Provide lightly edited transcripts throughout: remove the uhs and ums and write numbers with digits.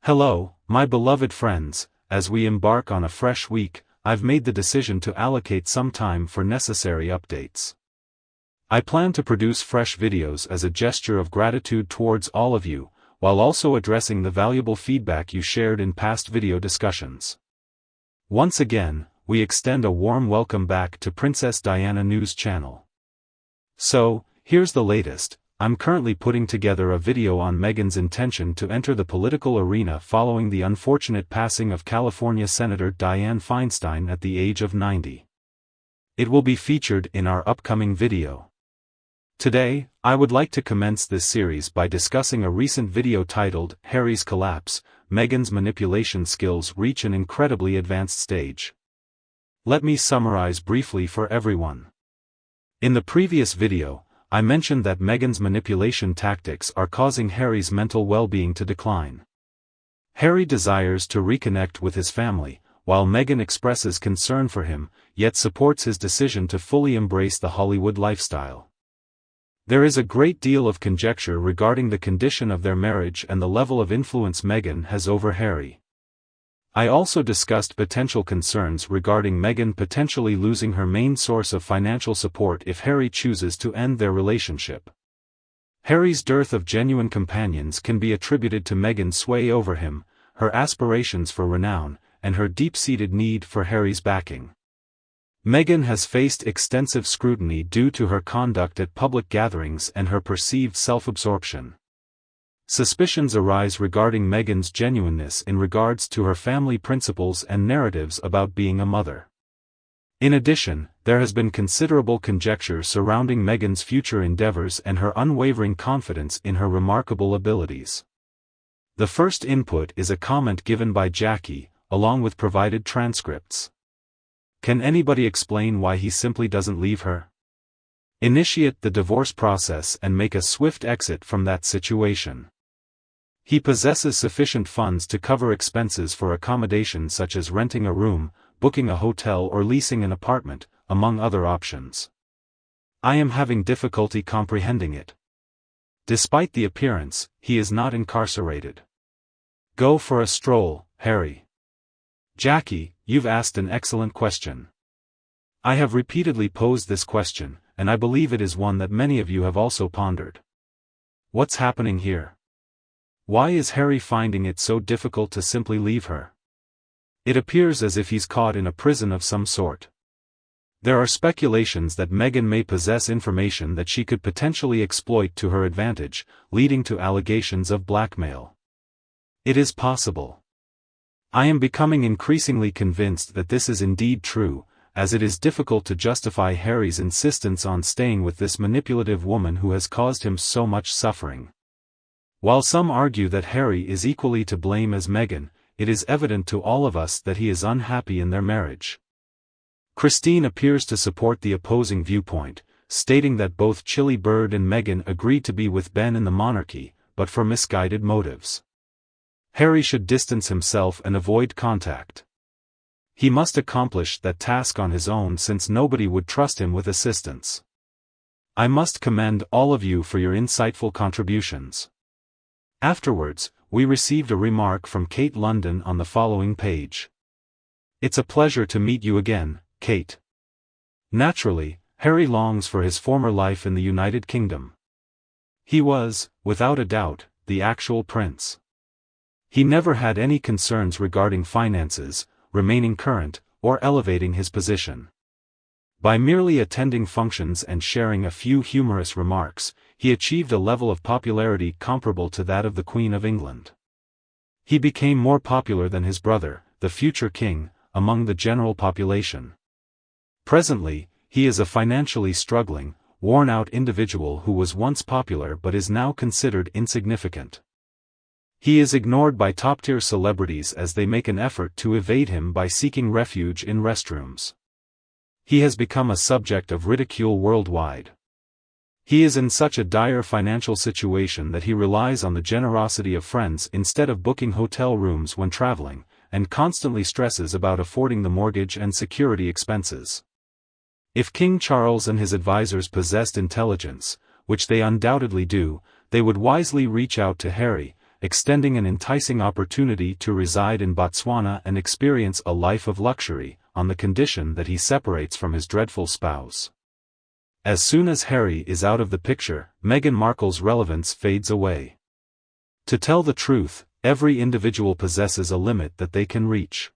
Hello, my beloved friends. As we embark on a fresh week, I've made the decision to allocate some time for necessary updates. I plan to produce fresh videos as a gesture of gratitude towards all of you, while also addressing the valuable feedback you shared in past video discussions. Once again, we extend a warm welcome back to Princess Diana News Channel. So, here's the latest. I'm currently putting together a video on Meghan's intention to enter the political arena following the unfortunate passing of California Senator Dianne Feinstein at the age of 90. It will be featured in our upcoming video. Today, I would like to commence this series by discussing a recent video titled, Harry's Collapse, Meghan's Manipulation Skills Reach an Incredibly Advanced Stage. Let me summarize briefly for everyone. In the previous video, I mentioned that Meghan's manipulation tactics are causing Harry's mental well-being to decline. Harry desires to reconnect with his family, while Meghan expresses concern for him, yet supports his decision to fully embrace the Hollywood lifestyle. There is a great deal of conjecture regarding the condition of their marriage and the level of influence Meghan has over Harry. I also discussed potential concerns regarding Meghan potentially losing her main source of financial support if Harry chooses to end their relationship. Harry's dearth of genuine companions can be attributed to Meghan's sway over him, her aspirations for renown, and her deep-seated need for Harry's backing. Meghan has faced extensive scrutiny due to her conduct at public gatherings and her perceived self-absorption. Suspicions arise regarding Meghan's genuineness in regards to her family principles and narratives about being a mother. In addition, there has been considerable conjecture surrounding Meghan's future endeavors and her unwavering confidence in her remarkable abilities. The first input is a comment given by Jackie, along with provided transcripts. Can anybody explain why he simply doesn't leave her? Initiate the divorce process and make a swift exit from that situation. He possesses sufficient funds to cover expenses for accommodation such as renting a room, booking a hotel or leasing an apartment, among other options. I am having difficulty comprehending it. Despite the appearance, he is not incarcerated. Go for a stroll, Harry. Jackie, you've asked an excellent question. I have repeatedly posed this question, and I believe it is one that many of you have also pondered. What's happening here? Why is Harry finding it so difficult to simply leave her? It appears as if he's caught in a prison of some sort. There are speculations that Meghan may possess information that she could potentially exploit to her advantage, leading to allegations of blackmail. It is possible. I am becoming increasingly convinced that this is indeed true, as it is difficult to justify Harry's insistence on staying with this manipulative woman who has caused him so much suffering. While some argue that Harry is equally to blame as Meghan, it is evident to all of us that he is unhappy in their marriage. Christine appears to support the opposing viewpoint, stating that both Chilly Bird and Meghan agreed to be with Ben in the monarchy, but for misguided motives. Harry should distance himself and avoid contact. He must accomplish that task on his own since nobody would trust him with assistance. I must commend all of you for your insightful contributions. Afterwards, we received a remark from Kate London on the following page. It's a pleasure to meet you again, Kate. Naturally, Harry longs for his former life in the United Kingdom. He was, without a doubt, the actual prince. He never had any concerns regarding finances, remaining current, or elevating his position. By merely attending functions and sharing a few humorous remarks, he achieved a level of popularity comparable to that of the Queen of England. He became more popular than his brother, the future king, among the general population. Presently, he is a financially struggling, worn-out individual who was once popular but is now considered insignificant. He is ignored by top-tier celebrities as they make an effort to evade him by seeking refuge in restrooms. He has become a subject of ridicule worldwide. He is in such a dire financial situation that he relies on the generosity of friends instead of booking hotel rooms when traveling, and constantly stresses about affording the mortgage and security expenses. If King Charles and his advisors possessed intelligence, which they undoubtedly do, they would wisely reach out to Harry, extending an enticing opportunity to reside in Botswana and experience a life of luxury, on the condition that he separates from his dreadful spouse. As soon as Harry is out of the picture, Meghan Markle's relevance fades away. To tell the truth, every individual possesses a limit that they can reach.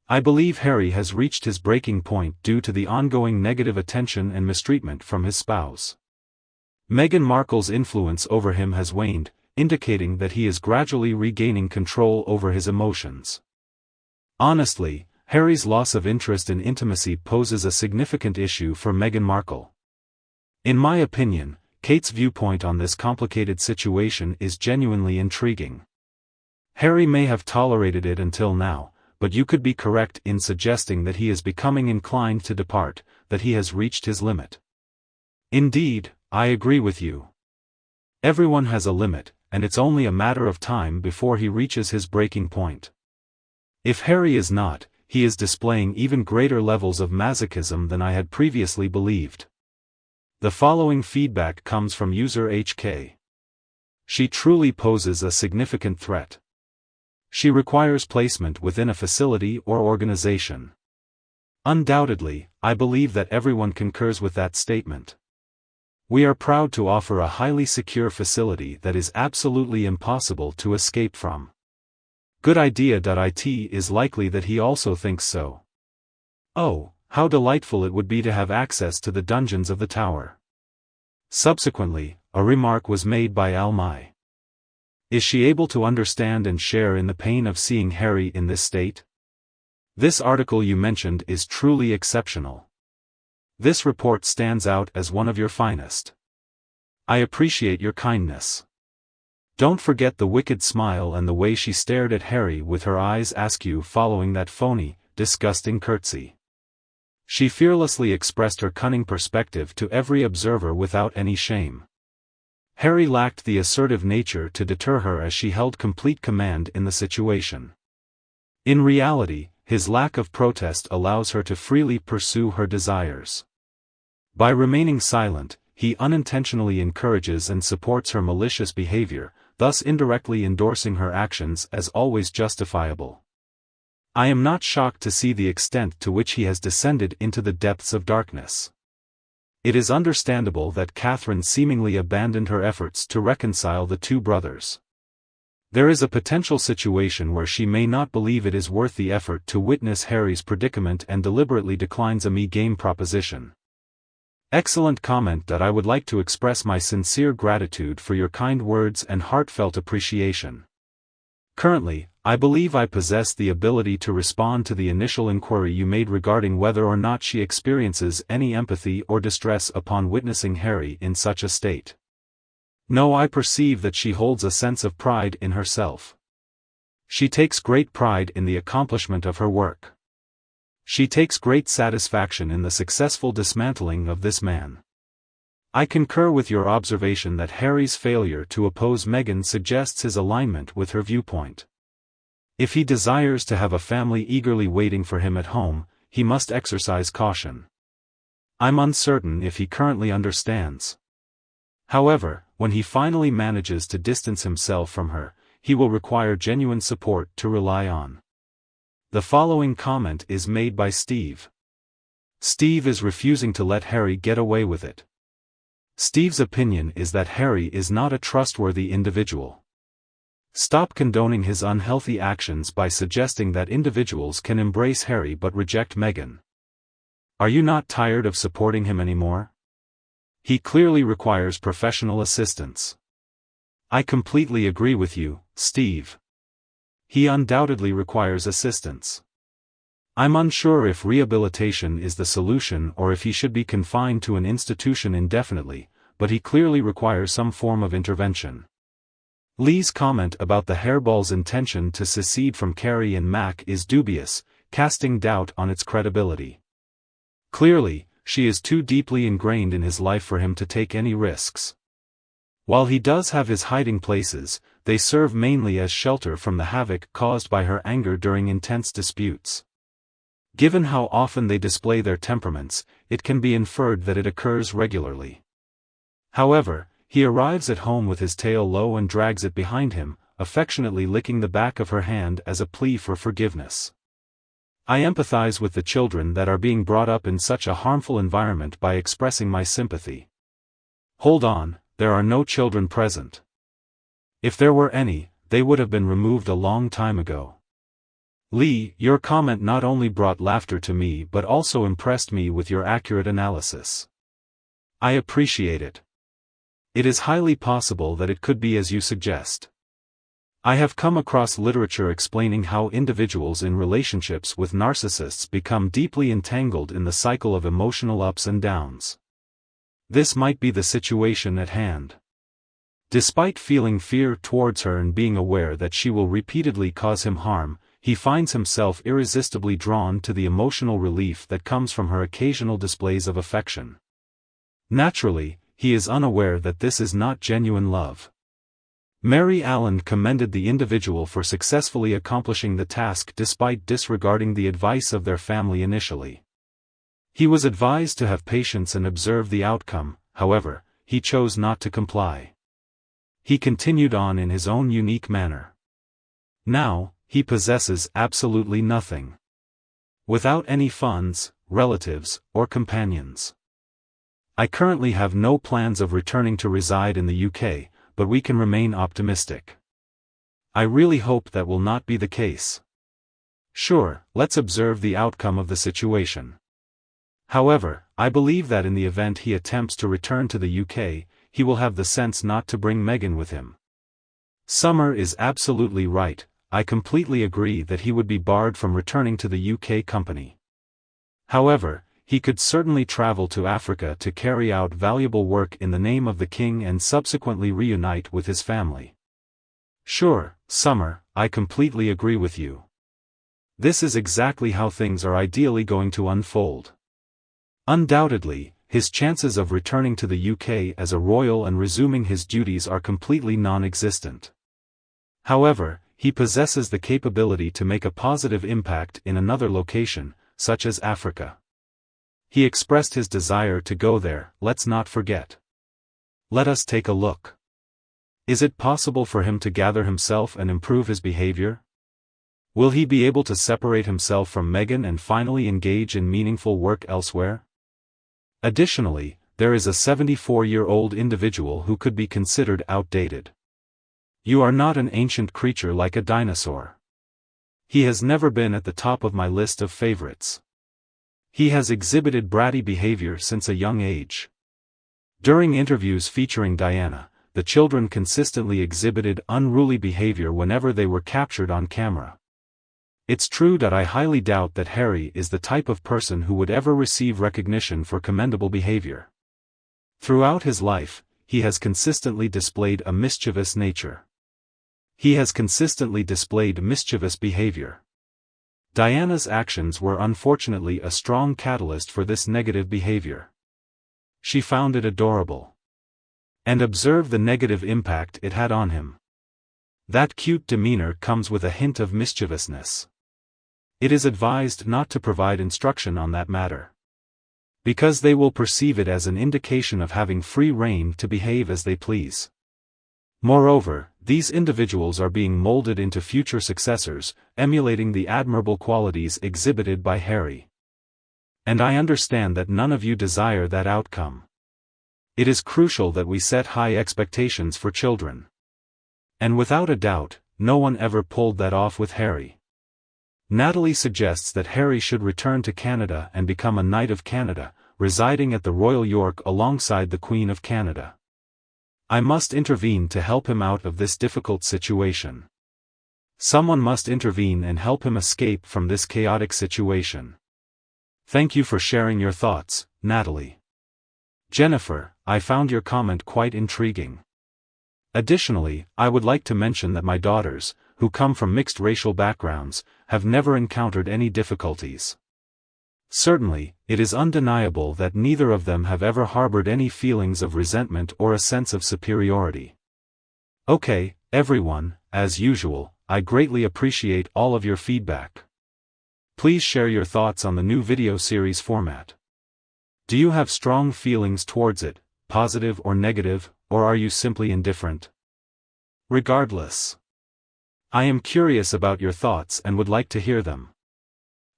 I believe Harry has reached his breaking point due to the ongoing negative attention and mistreatment from his spouse. Meghan Markle's influence over him has waned, indicating that he is gradually regaining control over his emotions. Honestly, Harry's loss of interest in intimacy poses a significant issue for Meghan Markle. In my opinion, Kate's viewpoint on this complicated situation is genuinely intriguing. Harry may have tolerated it until now, but you could be correct in suggesting that he is becoming inclined to depart, that he has reached his limit. Indeed, I agree with you. Everyone has a limit, and it's only a matter of time before he reaches his breaking point. If Harry is not, he is displaying even greater levels of masochism than I had previously believed. The following feedback comes from user HK. She truly poses a significant threat. She requires placement within a facility or organization. Undoubtedly, I believe that everyone concurs with that statement. We are proud to offer a highly secure facility that is absolutely impossible to escape from. Good idea.it is likely that he also thinks so. Oh, how delightful it would be to have access to the dungeons of the tower. Subsequently, a remark was made by Almai. Is she able to understand and share in the pain of seeing Harry in this state? This article you mentioned is truly exceptional. This report stands out as one of your finest. I appreciate your kindness. Don't forget the wicked smile and the way she stared at Harry with her eyes askew following that phony, disgusting curtsy. She fearlessly expressed her cunning perspective to every observer without any shame. Harry lacked the assertive nature to deter her as she held complete command in the situation. In reality, his lack of protest allows her to freely pursue her desires. By remaining silent, he unintentionally encourages and supports her malicious behavior, thus indirectly endorsing her actions as always justifiable. I am not shocked to see the extent to which he has descended into the depths of darkness. It is understandable that Catherine seemingly abandoned her efforts to reconcile the two brothers. There is a potential situation where she may not believe it is worth the effort to witness Harry's predicament and deliberately declines a me-game proposition. Excellent comment. I would like to express my sincere gratitude for your kind words and heartfelt appreciation. Currently, I believe I possess the ability to respond to the initial inquiry you made regarding whether or not she experiences any empathy or distress upon witnessing Harry in such a state. No, I perceive that she holds a sense of pride in herself. She takes great pride in the accomplishment of her work. She takes great satisfaction in the successful dismantling of this man. I concur with your observation that Harry's failure to oppose Meghan suggests his alignment with her viewpoint. If he desires to have a family eagerly waiting for him at home, he must exercise caution. I'm uncertain if he currently understands. However, when he finally manages to distance himself from her, he will require genuine support to rely on. The following comment is made by Steve. Steve is refusing to let Harry get away with it. Steve's opinion is that Harry is not a trustworthy individual. Stop condoning his unhealthy actions by suggesting that individuals can embrace Harry but reject Meghan. Are you not tired of supporting him anymore? He clearly requires professional assistance. I completely agree with you, Steve. He undoubtedly requires assistance. I'm unsure if rehabilitation is the solution or if he should be confined to an institution indefinitely, but he clearly requires some form of intervention. Lee's comment about the hairball's intention to secede from Carrie and Mac is dubious, casting doubt on its credibility. Clearly, she is too deeply ingrained in his life for him to take any risks. While he does have his hiding places, they serve mainly as shelter from the havoc caused by her anger during intense disputes. Given how often they display their temperaments, it can be inferred that it occurs regularly. However, he arrives at home with his tail low and drags it behind him, affectionately licking the back of her hand as a plea for forgiveness. I empathize with the children that are being brought up in such a harmful environment by expressing my sympathy. Hold on, there are no children present. If there were any, they would have been removed a long time ago. Lee, your comment not only brought laughter to me but also impressed me with your accurate analysis. I appreciate it. It is highly possible that it could be as you suggest. I have come across literature explaining how individuals in relationships with narcissists become deeply entangled in the cycle of emotional ups and downs. This might be the situation at hand. Despite feeling fear towards her and being aware that she will repeatedly cause him harm, he finds himself irresistibly drawn to the emotional relief that comes from her occasional displays of affection. Naturally, he is unaware that this is not genuine love. Mary Allen commended the individual for successfully accomplishing the task despite disregarding the advice of their family initially. He was advised to have patience and observe the outcome, however, he chose not to comply. He continued on in his own unique manner. Now, he possesses absolutely nothing. Without any funds, relatives, or companions. I currently have no plans of returning to reside in the UK, but we can remain optimistic. I really hope that will not be the case. Sure, let's observe the outcome of the situation. However, I believe that in the event he attempts to return to the UK, he will have the sense not to bring Meghan with him. Summer is absolutely right, I completely agree that he would be barred from returning to the UK company. However, he could certainly travel to Africa to carry out valuable work in the name of the king and subsequently reunite with his family. Sure, Summer, I completely agree with you. This is exactly how things are ideally going to unfold. Undoubtedly, his chances of returning to the UK as a royal and resuming his duties are completely non-existent. However, he possesses the capability to make a positive impact in another location, such as Africa. He expressed his desire to go there, let's not forget. Let us take a look. Is it possible for him to gather himself and improve his behavior? Will he be able to separate himself from Meghan and finally engage in meaningful work elsewhere? Additionally, there is a 74-year-old individual who could be considered outdated. You are not an ancient creature like a dinosaur. He has never been at the top of my list of favorites. He has exhibited bratty behavior since a young age. During interviews featuring Diana, the children consistently exhibited unruly behavior whenever they were captured on camera. It's true that I highly doubt that Harry is the type of person who would ever receive recognition for commendable behavior. Throughout his life, he has consistently displayed a mischievous nature. He has consistently displayed mischievous behavior. Diana's actions were unfortunately a strong catalyst for this negative behavior. She found it adorable. And observed the negative impact it had on him. That cute demeanor comes with a hint of mischievousness. It is advised not to provide instruction on that matter. Because they will perceive it as an indication of having free rein to behave as they please. Moreover, these individuals are being molded into future successors, emulating the admirable qualities exhibited by Harry. And I understand that none of you desire that outcome. It is crucial that we set high expectations for children. And without a doubt, no one ever pulled that off with Harry. Natalie suggests that Harry should return to Canada and become a Knight of Canada, residing at the Royal York alongside the Queen of Canada. I must intervene to help him out of this difficult situation. Someone must intervene and help him escape from this chaotic situation. Thank you for sharing your thoughts, Natalie. Jennifer, I found your comment quite intriguing. Additionally, I would like to mention that my daughters, who come from mixed racial backgrounds, have never encountered any difficulties. Certainly, it is undeniable that neither of them have ever harbored any feelings of resentment or a sense of superiority. Okay, everyone, as usual, I greatly appreciate all of your feedback. Please share your thoughts on the new video series format. Do you have strong feelings towards it, positive or negative, or are you simply indifferent? Regardless. I am curious about your thoughts and would like to hear them.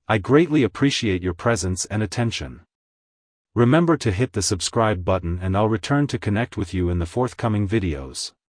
I greatly appreciate your presence and attention. Remember to hit the subscribe button and I'll return to connect with you in the forthcoming videos.